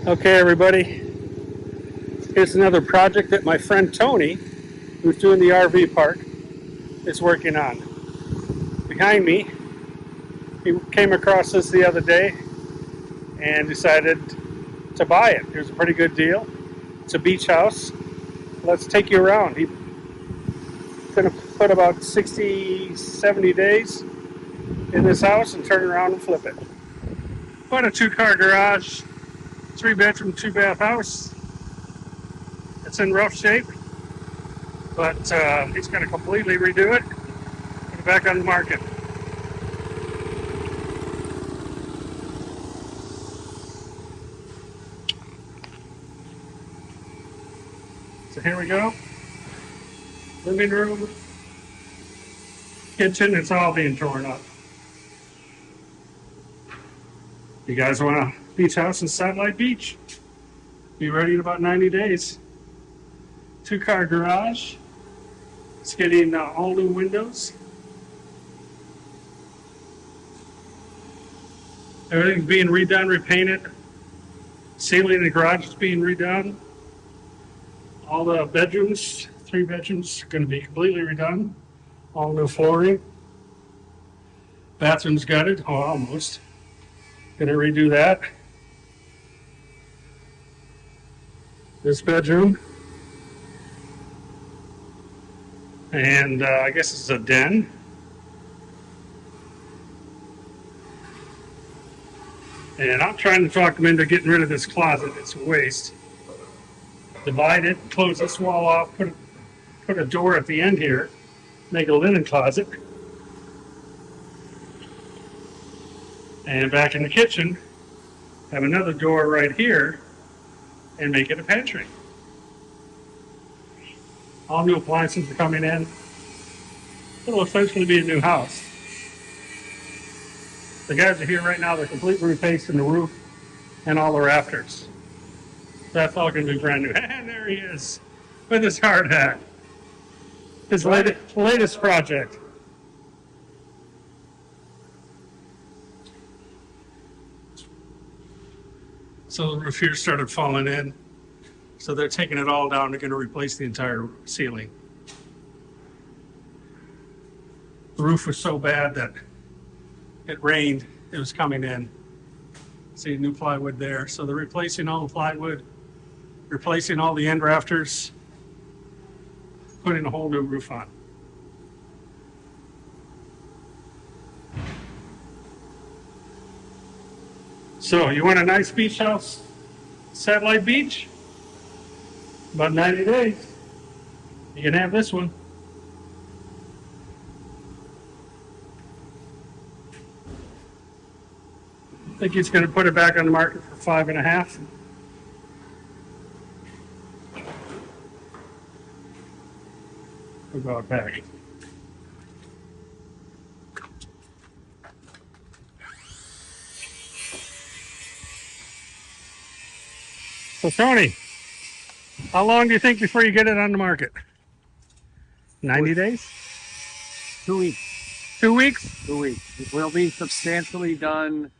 Okay, everybody, here's another project that my friend Tony, who's doing the RV park, is working on. Behind me, he came across this the other day and decided to buy it. It was a pretty good deal. It's a beach house. Let's take you around. He's going to put about 60, 70 days in this house and turn it around and flip it. Put a 2-car garage, 3-bedroom, 2-bath house. It's in rough shape, but he's going to completely redo it, put it back on the market. So here we go. Living room, kitchen, it's all being torn up. You guys want a beach house in Satellite Beach? Be ready in about 90 days. 2-car garage. It's getting all new windows. Everything's being redone, repainted. Ceiling in the garage is being redone. All the bedrooms, 3 bedrooms, are going to be completely redone. All new flooring. Bathroom's gutted, oh, almost. Going to redo that. This bedroom. And I guess it's a den. And I'm trying to talk them into getting rid of this closet. It's a waste. Divide it, close this wall off, put a door at the end here, make a linen closet. And back in the kitchen, have another door right here and make it a pantry. All new appliances are coming in. It'll essentially be a new house. The guys are here right now. They're completely replacing the roof and all the rafters. That's all going to be brand new. And there he is with his hard hat. His latest project. So the roof here started falling in. So they're taking it all down. They're going to replace the entire ceiling. The roof was so bad that it rained. It was coming in. See, new plywood there. So they're replacing all the plywood, replacing all the end rafters, putting a whole new roof on. So you want a nice beach house, Satellite Beach? About 90 days. You can have this one. I think he's going to put it back on the market for 5.5. We'll go back. So Tony, how long do you think before you get it on the market? 90 days? 2 weeks. 2 weeks? 2 weeks. It will be substantially done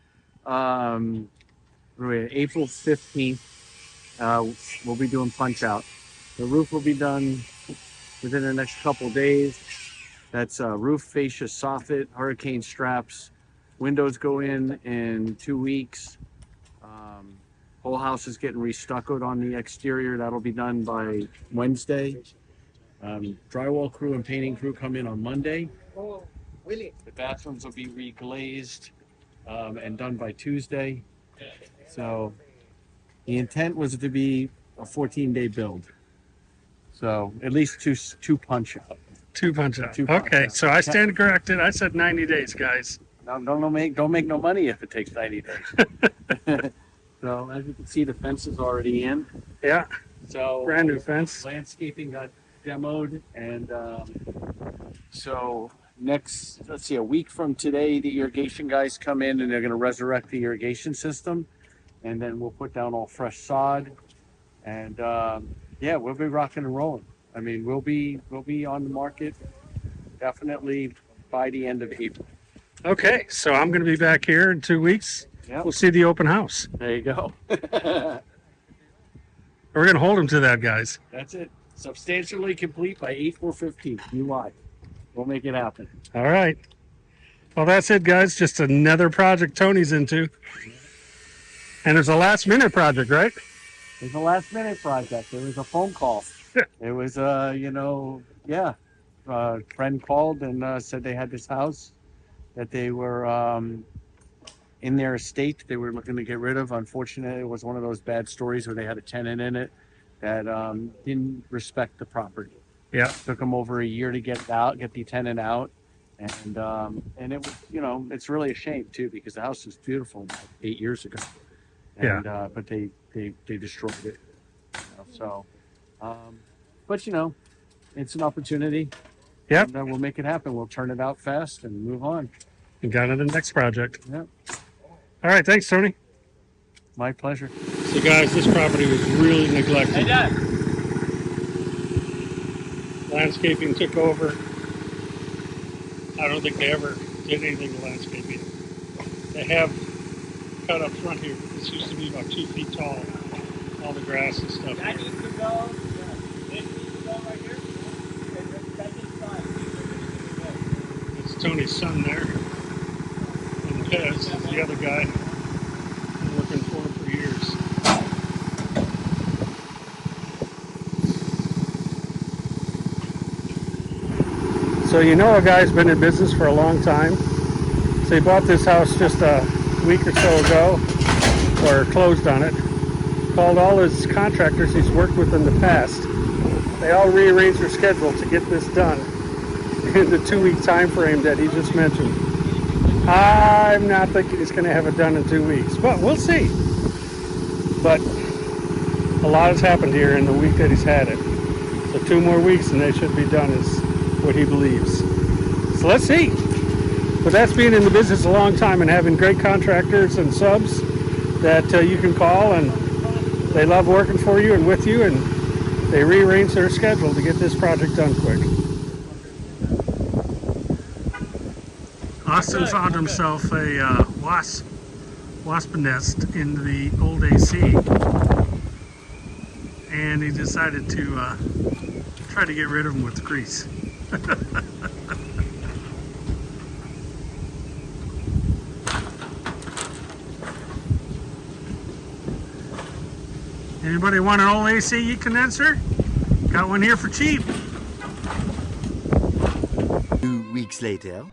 April 15th. We'll be doing punch out. The roof will be done within the next couple days. That's roof fascia soffit, hurricane straps. Windows go in 2 weeks. Whole house is getting restuccoed on the exterior. That'll be done by Wednesday. Drywall crew and painting crew come in on Monday. The bathrooms will be reglazed and done by Tuesday. So the intent was to be a 14-day build. So at least two punch out. 2 punch out. Okay, so I stand corrected. I said 90 days, guys. Now, don't make no money if it takes 90 days. So as you can see, the fence is already in. Yeah, So brand new fence. landscaping got demoed, and so let's see, a week from today, the irrigation guys come in and they're going to resurrect the irrigation system, and then we'll put down all fresh sod, and yeah, we'll be rocking and rolling. I mean, we'll be on the market definitely by the end of April. Okay, so I'm going to be back here in 2 weeks. Yep. We'll see the open house. There you go. We're gonna hold him to that, guys. That's it. Substantially complete by 8/4/15. July. We'll make it happen. All right. Well, that's it, guys. Just another project Tony's into. And it's a last minute project, right? It was a last minute project. It was a phone call. It was, yeah. A friend called and said they had this house that they were in their estate they were looking to get rid of. Unfortunately, it was one of those bad stories where they had a tenant in it that didn't respect the property. Yeah. Took them over a year to get it out, get the tenant out. And it was, it's really a shame too, because the house was beautiful about 8 years ago. And, but they destroyed it. So, but it's an opportunity. Yep. And we'll make it happen. We'll turn it out fast and move on. And got to the next project. Yep. All right. Thanks, Tony. My pleasure. So, guys, this property was really neglected. Hey, Dad. Landscaping took over. I don't think they ever did anything to landscaping. They have cut up front here, but this used to be about 2 feet tall. All the grass and stuff. That needs to go. This needs to go right here. That needs to go. It's Tony's son there. And Pez is the other guy. Been working for him for years. So a guy's been in business for a long time. So he bought this house just a week or so ago, or closed on it. Called all his contractors he's worked with in the past. They all rearranged their schedule to get this done in the 2-week time frame that he just mentioned. I'm not thinking he's going to have it done in 2 weeks, but we'll see. But a lot has happened here in the week that he's had it. So 2 more weeks and they should be done is what he believes. So let's see. But that's being in the business a long time and having great contractors and subs that you can call, and they love working for you and with you, and they rearrange their schedule to get this project done quick. Austin found himself a wasp nest in the old AC, and he decided to try to get rid of them with grease. Anybody want an old AC condenser? Got one here for cheap. 2 weeks later.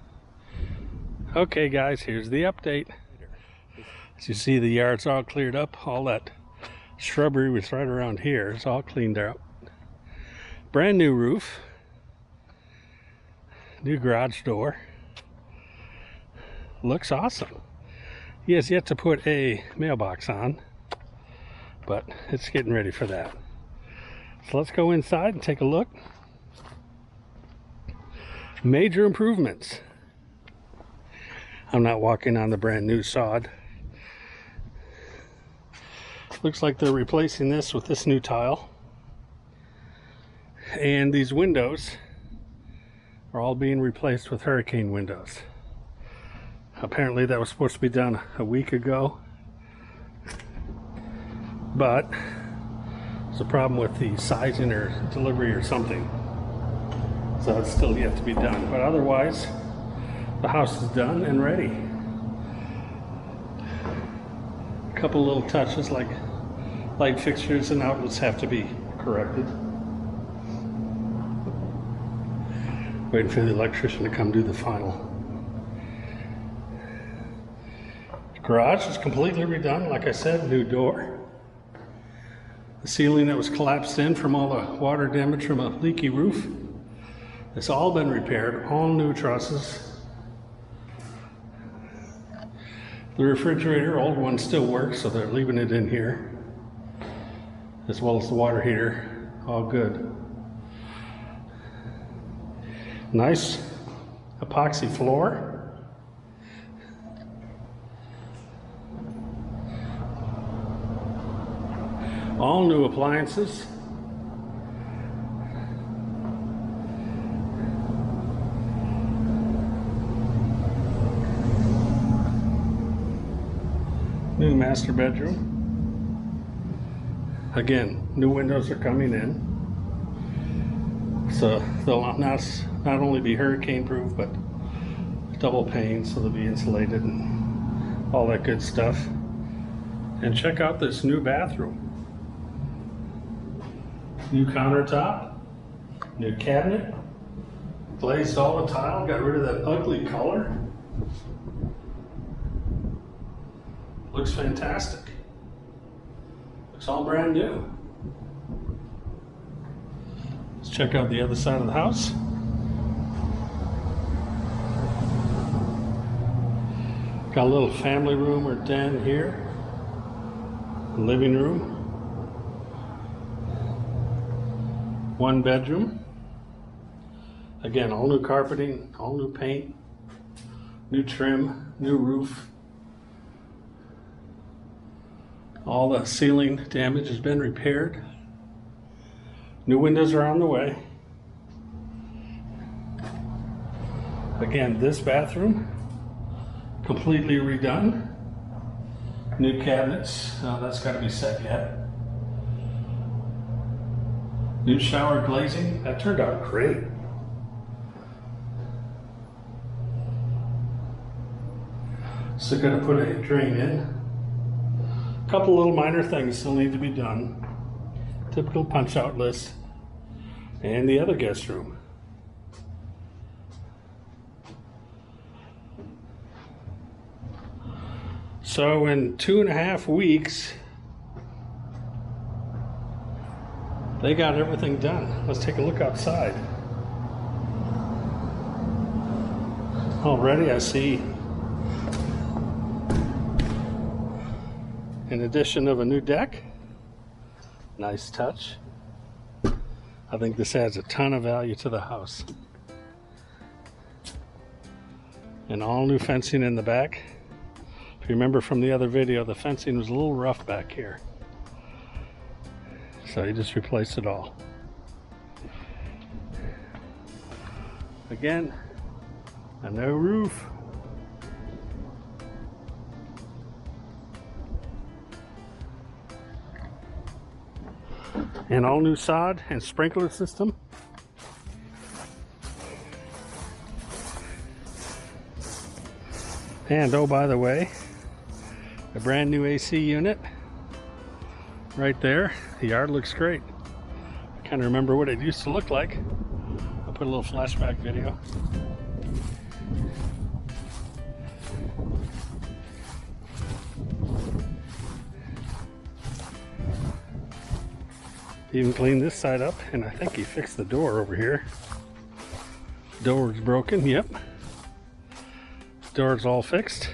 Okay guys, here's the update. As you see, the yard's all cleared up. All that shrubbery was right around here. It's all cleaned out. Brand new roof. New garage door. Looks awesome. He has yet to put a mailbox on, but it's getting ready for that. So let's go inside and take a look. Major improvements. I'm not walking on the brand new sod. Looks like they're replacing this with this new tile. And these windows are all being replaced with hurricane windows. Apparently that was supposed to be done a week ago, but there's a problem with the sizing or delivery or something, so it's still yet to be done. But otherwise, the house is done and ready. A couple little touches like light fixtures and outlets have to be corrected. Waiting for the electrician to come do the final. The garage is completely redone, like I said, new door. The ceiling that was collapsed in from all the water damage from a leaky roof, it's all been repaired, all new trusses. The refrigerator, old one, still works, so they're leaving it in here, as well as the water heater, all good. Nice epoxy floor. All new appliances. New master bedroom. Again, new windows are coming in. So they'll not only be hurricane proof, but double pane, so they'll be insulated and all that good stuff. And check out this new bathroom. New countertop, new cabinet, glazed all the tile, got rid of that ugly color. Looks fantastic. Looks all brand new. Let's check out the other side of the house. Got a little family room or den here. Living room. One bedroom. Again, all new carpeting, all new paint, new trim, new roof. All the ceiling damage has been repaired. New windows are on the way. Again, this bathroom completely redone. New cabinets, that's got to be set yet. New shower glazing, that turned out great. So gonna put a drain in. A couple little minor things still need to be done. Typical punch out list. And the other guest room. So in 2.5 weeks, they got everything done. Let's take a look outside. Already I see an addition of a new deck. Nice touch. I think this adds a ton of value to the house. And all new fencing in the back. If you remember from the other video, the fencing was a little rough back here. So he just replaced it all. Again, a new roof. And all new sod and sprinkler system. And oh, by the way, a brand new AC unit right there. The yard looks great. I kind of remember what it used to look like. I'll put a little flashback video. Even cleaned this side up, and I think he fixed the door over here. Door's broken, yep. Door's all fixed.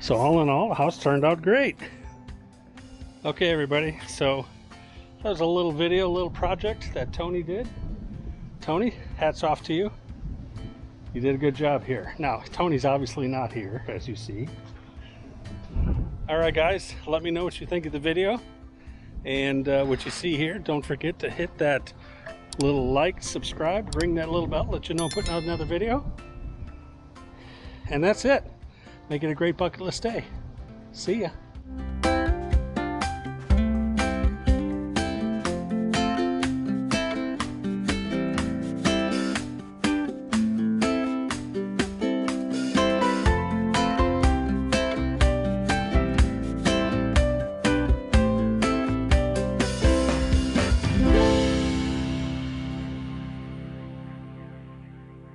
So all in all, the house turned out great. Okay, everybody, so that was a little video, a little project that Tony did. Tony, hats off to you. You did a good job here. Now, Tony's obviously not here, as you see. All right, guys, let me know what you think of the video and what you see here. Don't forget to hit that little like, subscribe, ring that little bell, let you know I'm putting out another video. And that's it. Make it a great bucket list day. See ya.